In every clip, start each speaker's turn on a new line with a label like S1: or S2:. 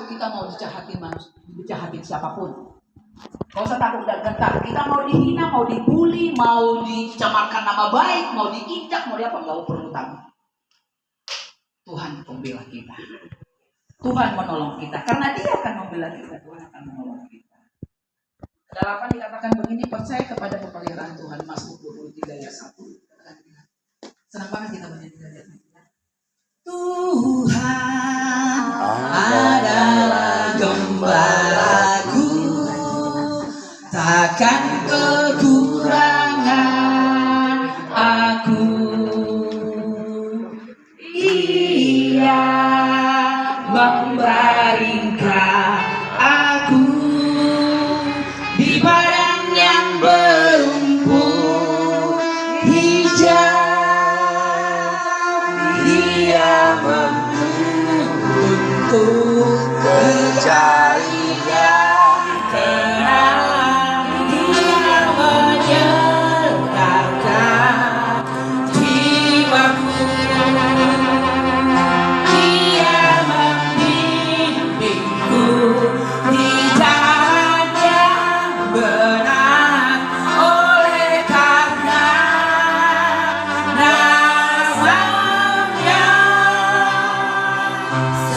S1: takut kita mau dijahatin manusia, dijahatin siapapun. Gak usah takut dan gentar. Kita mau dihina, mau dibully, mau dicemarkan nama baik, mau diinjak, mau diapa, gak perlu takut. Tuhan pembela kita. Tuhan menolong kita. Karena Dia akan membela kita, Tuhan akan menolong kita. Kedalaman dikatakan begini, percaya kepada pemeliharaan Tuhan. Mazmur 23 ayat 1. Senang banget kita menyanyikan. Tuhan adalah gembalaku, takkan kekurangan aku. Ia membaringkan aku di padang yang berumput hijau. Dia menuntut kejayaan, tenang Dia menyenangkan jiwaku. Dia membimbingku di jalan yang benar, oleh karena namanya.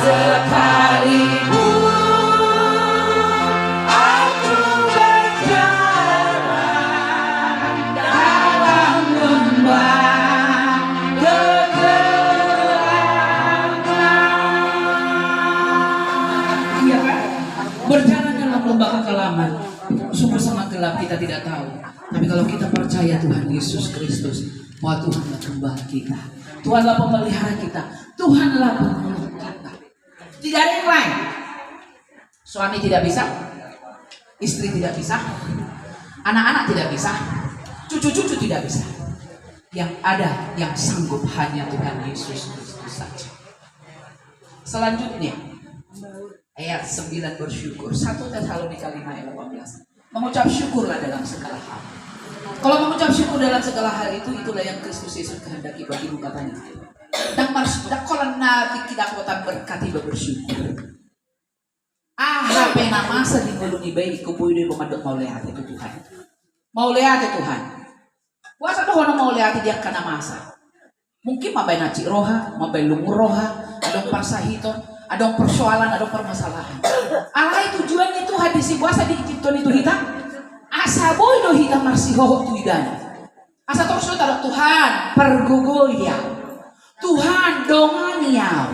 S1: Sekalipun aku berjalan dalam lembah kegelapan. Iya kan? Berjalan dalam lembah kekelaman, sungguh sangat gelap, kita tidak tahu. Tapi kalau kita percaya Tuhan Yesus Kristus, bahwa Tuhanlah gembala kita, Tuhanlah pemelihara kita, Tuhanlah penolong kita. Tidak ada yang lain. Suami tidak bisa, istri tidak bisa, anak-anak tidak bisa, cucu-cucu tidak bisa. Yang ada, yang sanggup hanya Tuhan Yesus Kristus saja. Selanjutnya, ayat 9 bersyukur. 1 Tesalonika 5 ayat 18. Mengucap syukurlah dalam segala hal. Kalau mengucap syukur dalam segala hal itulah yang Kristus Yesus kehendaki bagimu, katanya. Dan maksudnya kalau nanti kita kuatan berkati bersyukur. Pena masa di mulungi bayi kupui dari pemadok mau lihat itu Tuhan. Mau lihat itu Tuhan. Puasa tuh mau lihat dia karena masa. Mungkin mabai naci roha, mabai lumur roha, ada persahito, ada persoalan, ada permasalahan. Alai tujuannya Tuhan di si puasa di Egypton itu hitam. Asa boy do hitam masih hohok tu idana. Asa terus taruh Tuhan pergugul ya. Tuhan dongan ya.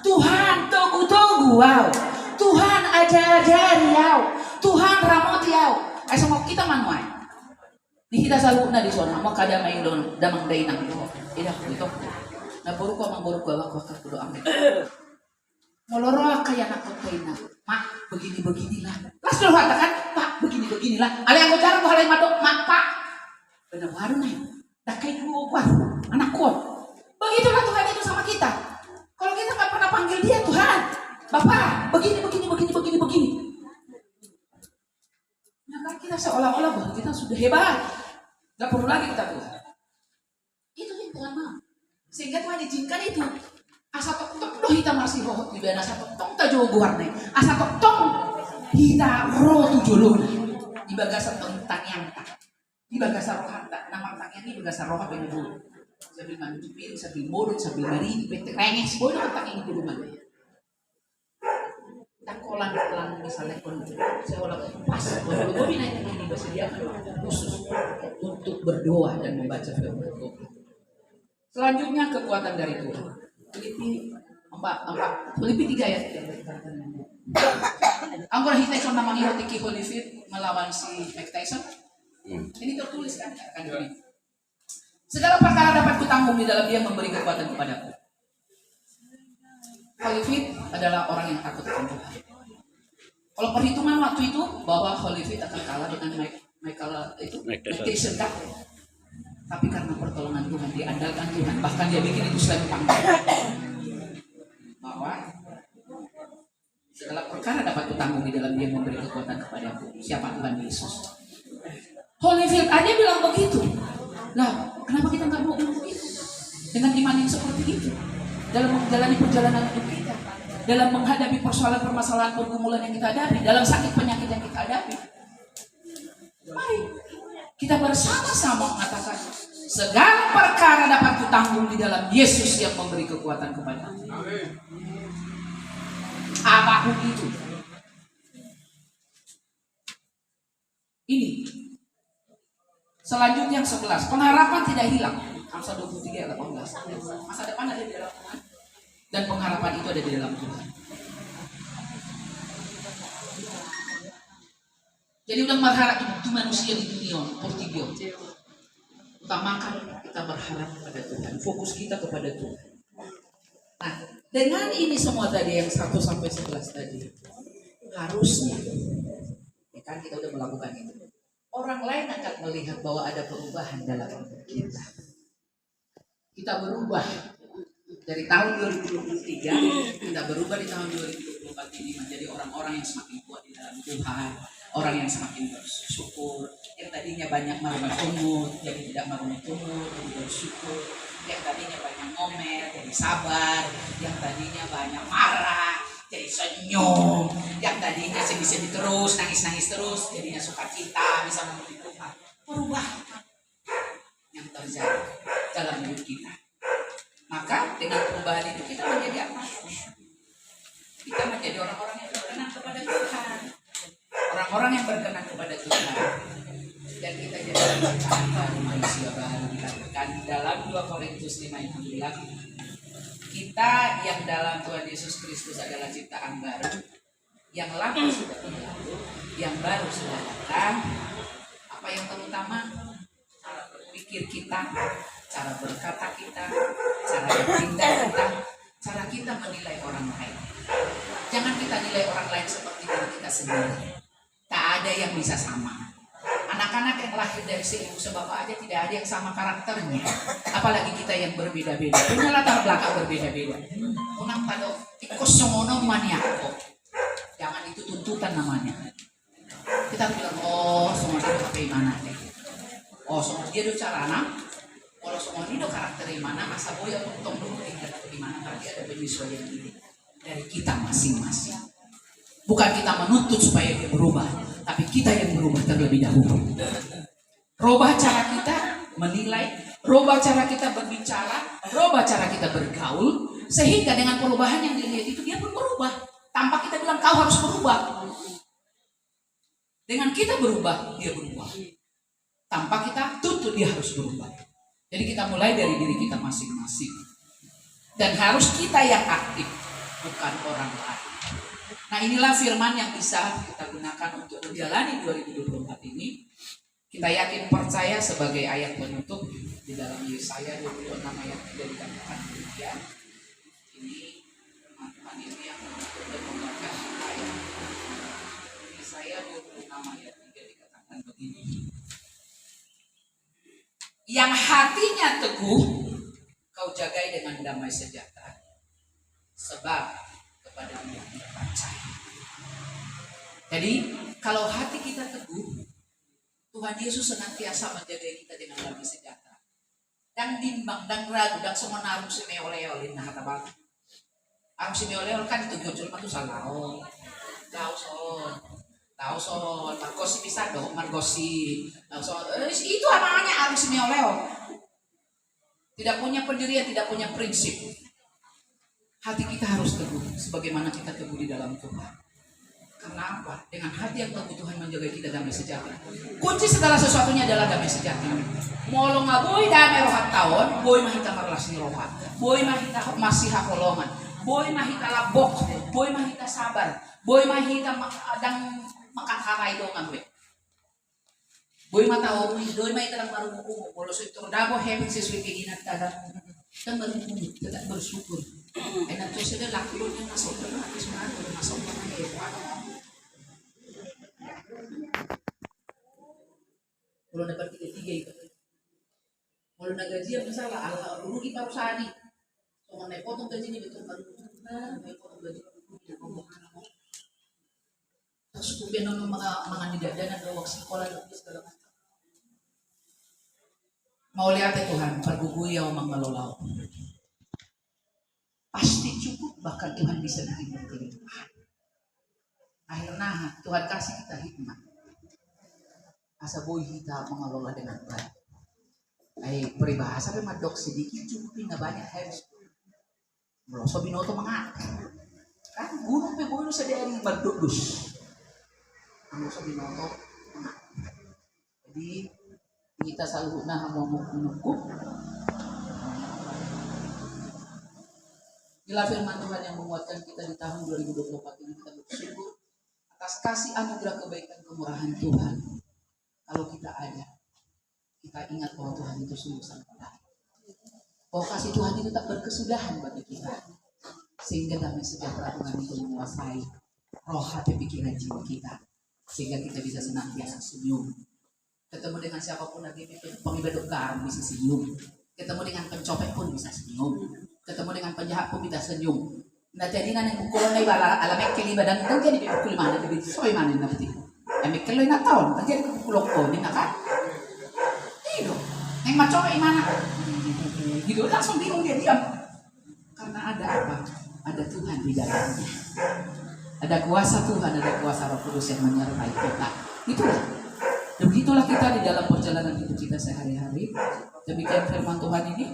S1: Tuhan togu-togu wow. Tuhan ajar-ajar ya. Tuhan ramot ya. Semua kita manuai. Di kita saluna di sana mau kada main don damang dainang itu. Idah itu. Na baru ko aku kudo ambil. Moloro kaya nak kotaina. Mak begini-beginilah. Las lo katakan, Pak, begini-beginilah. Ale yang cara halai madok, Mak, Pak. Benar baru nih. Dah kayak gua anak kuat. Begitulah Tuhan itu sama kita. Kalau kita nggak pernah panggil Dia Tuhan, Bapak, begini. Ya kan kita seolah-olah bahwa kita sudah hebat. Nggak perlu lagi kita Tuhan. Itu yang Tuhan mau. Sehingga Tuhan izinkan itu. Asa tok doh hita masih hohot juga, asa tok ta jowo guarne, asa tok hita roh tujulun. Di bagasa tentang yang tak, di bagasa rohanta, nama tentang ini bagasa roh apa ini dulu. Sambil manjupin, sambil morut, sambil marini, petek renges, boleh tentang ini dulu mana. Tak kolang misalnya pun saya olah pas, gue bina ini disediakan khusus untuk berdoa dan membaca firman Tuhan. Selanjutnya kekuatan dari Tuhan. Filipi 3 ayat 3. Anggur Tyson namang Hirotiki Holyfield melawan si Mike Tyson. Ini tertulis kan ini. Segala perkara dapat kutanggung di dalam Dia memberi kekuatan kepadaku. Holyfield adalah orang yang takut akan Tuhan. Kalau perhitungan waktu itu bahwa Holyfield akan kalah dengan Mike Tyson kan? Tapi karena pertolongan Tuhan, diandalkan Tuhan, bahkan dia bikin itu selain panggilan. Bahwa segala perkara dapat kutanggung di dalam Dia memberi kekuatan kepadaku. Siapa? Tuhan Yesus. Holyfield aja bilang begitu. Lah, kenapa kita nggak mau bilang begitu? Dengan iman yang seperti itu dalam menjalani perjalanan hidup kita. dalam menghadapi persoalan-permasalahan pergumulan yang kita hadapi, dalam sakit penyakit yang kita hadapi. Mari kita bersama-sama mengatakan segala perkara dapat kutanggung di dalam Yesus yang memberi kekuatan kepada aku. Apapun itu. Ini selanjutnya yang 11, pengharapan tidak hilang. Amsal 23 ayat 18. Masa depan ada di dalam Tuhan dan pengharapan itu ada di dalam Tuhan. Jadi udah berharap itu manusia di dunia, portibio. Utamakan kita berharap kepada Tuhan, fokus kita kepada Tuhan. Nah, dengan ini semua tadi yang 1 sampai 11 tadi, harusnya ya kan kita udah melakukan itu. Orang lain akan melihat bahwa ada perubahan dalam hidup kita. Kita berubah dari tahun 2023, kita berubah di tahun 2024 ini menjadi orang-orang yang semakin kuat di dalam Tuhan, orang yang semakin bersyukur, yang tadinya banyak marah-marah jadi tidak marah-marah, jadi bersyukur, yang tadinya banyak ngomel, jadi sabar, yang tadinya banyak marah, jadi senyum, yang tadinya sedih-sedih terus, nangis-nangis terus, jadinya sukacita, bisa memuji Tuhan. Berubah yang terjadi dalam hidup kita. Maka dengan perubahan itu kita menjadi apa? Kita menjadi orang-orang yang berkenan kepada Tuhan. Orang-orang yang berkenan kepada Tuhan. Dan kita jadi ciptaan baru, manusia baru. Dikatakan dalam 2 Korintus 5 ayat 9. Kita yang dalam Tuhan Yesus Kristus adalah ciptaan baru. Yang lama sudah berlalu, yang baru sudah datang. Apa yang terutama? Cara berpikir kita, cara berkata kita, cara bertindak kita, cara kita menilai orang lain. Jangan kita nilai orang lain seperti diri kita sendiri. Tak ada yang bisa sama. Anak-anak yang lahir dari seibu sebapak aja tidak ada yang sama karakternya. Apalagi kita yang berbeda-beda. Punya latar belakang berbeda-beda. Unang tado ikut semono maniako. Jangan itu tuntutan namanya. Kita bilang, oh semua dia pakai mana deh. Oh semua dia do carana. Kalau semua ini do karakter mana, masa boya untung dulu karakter mana. Berarti ada penyesuaian ini dari kita masing-masing. Bukan kita menuntut supaya dia berubah, tapi kita yang berubah terlebih dahulu. Rubah cara kita menilai, rubah cara kita berbicara, rubah cara kita bergaul, sehingga dengan perubahan yang dilihat itu dia pun berubah. Tanpa kita bilang kau harus berubah. Dengan kita berubah, dia berubah. Tanpa kita tuntut dia harus berubah. Jadi kita mulai dari diri kita masing-masing. Dan harus kita yang aktif, bukan orang lain. Nah inilah firman yang bisa kita gunakan untuk menjalani 2024 ini. Kita yakin percaya sebagai ayat penutup di dalam Yesaya 26 ayat 3 dikatakan demikian. Ini teman-teman ini yang sudah membaca ayat Yesaya 26 ayat 3 dikatakan begini. Yang hatinya teguh kau jagai dengan damai sejahtera, sebab kepada yang percaya. Jadi kalau hati kita teguh, Tuhan Yesus senantiasa menjaga kita dengan damai sejahtera. Dan bimbang, dan ragu, dan semua narum si meoleh-oleh, nah kata bang. Arum si meoleh-oleh kan itu gocol matu salah. Tahu son, margosi bisa dong, margosi. Itu namanya arum si meoleh. Tidak punya pendirian, tidak punya prinsip. Hati kita harus teguh, sebagaimana kita teguh di dalam Tuhan. Karena apa? Dengan hati yang teguh Tuhan menjaga kita damai sejahtera. Kunci segala sesuatunya adalah damai sejahtera. Molo ngaboy damai rohat tahun, boy mahita marlas ni rohat, boy mahita masih hakolongan, boy mahita labok, boy mahita sabar, boy mahita adang makakaray dongan we. Boy mata umi, boy mahita lang marunong molo so ito dabo heaven sis wikiginat taga. Dan bersyukur, tidak bersyukur. Nanti sudah lakukan yang masuk ke hati semua, masuk ke hati. Kalau dapat 3 itu, kalau nak gaji yang misalnya ala rugi perusahaan ini, kalau naik potong gaji ini betul baru, naik potong gaji tidak ngomongkan apa. Terus kemudian orang mengenai dana doang sekolah dan segala macam. Mau lihat ya Tuhan, pergugui yang mengelola. Pasti cukup bahkan Tuhan bisa bikin berkelimpahan. Akhirnya Tuhan kasih kita hikmat. Asa boy kita mengelola dengan baik. Peribahasa madok sedikit cukup na banyak harus. Meloso binoto mga kan gunung pe boy sa dari berdudus. Meloso binoto mga. Jadi kita selalu mau menunggu. Inilah firman Tuhan yang menguatkan kita di tahun 2024 ini. Kita bersyukur atas kasih anugerah kebaikan kemurahan Tuhan. Kalau kita ada, kita ingat bahwa Tuhan itu sungguh sangat baik. Bahwa kasih Tuhan itu tak berkesudahan bagi kita. Sehingga damai sejahtera Tuhan itu menguasai roh hati pikiran jiwa kita. Sehingga kita bisa senantiasa senyum. Ketemu dengan siapapun lagi, pengibadah garam bisa senyum. Ketemu dengan pencopet pun bisa senyum. Ketemu dengan penjahat pun bisa senyum. Nah jadi nanti bukulan na ibala alamek kelibadang itu jadi bukul mana jadi soy mana nanti. Emek keloy na taon, jadi bukulok ko din kan? Iyo, yang macam mana? Gitu langsung bingung dia diam. Karena ada apa? Ada Tuhan di dalamnya. Ada kuasa Tuhan, ada kuasa Roh Kudus yang menyertai kita. Itulah. Dan begitulah kita di dalam perjalanan hidup kita sehari-hari. Demikian firman Tuhan ini.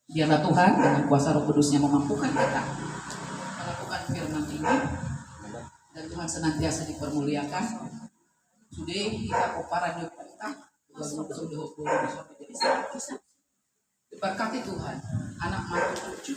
S1: Biarlah Tuhan dengan kuasa Roh Kudusnya memampukan kita melakukan firman ini. Dan Tuhan senantiasa dipermuliakan. Sudah kita koparan yuk kita. Sudah jadi diberkati Tuhan. Anak mantu cucu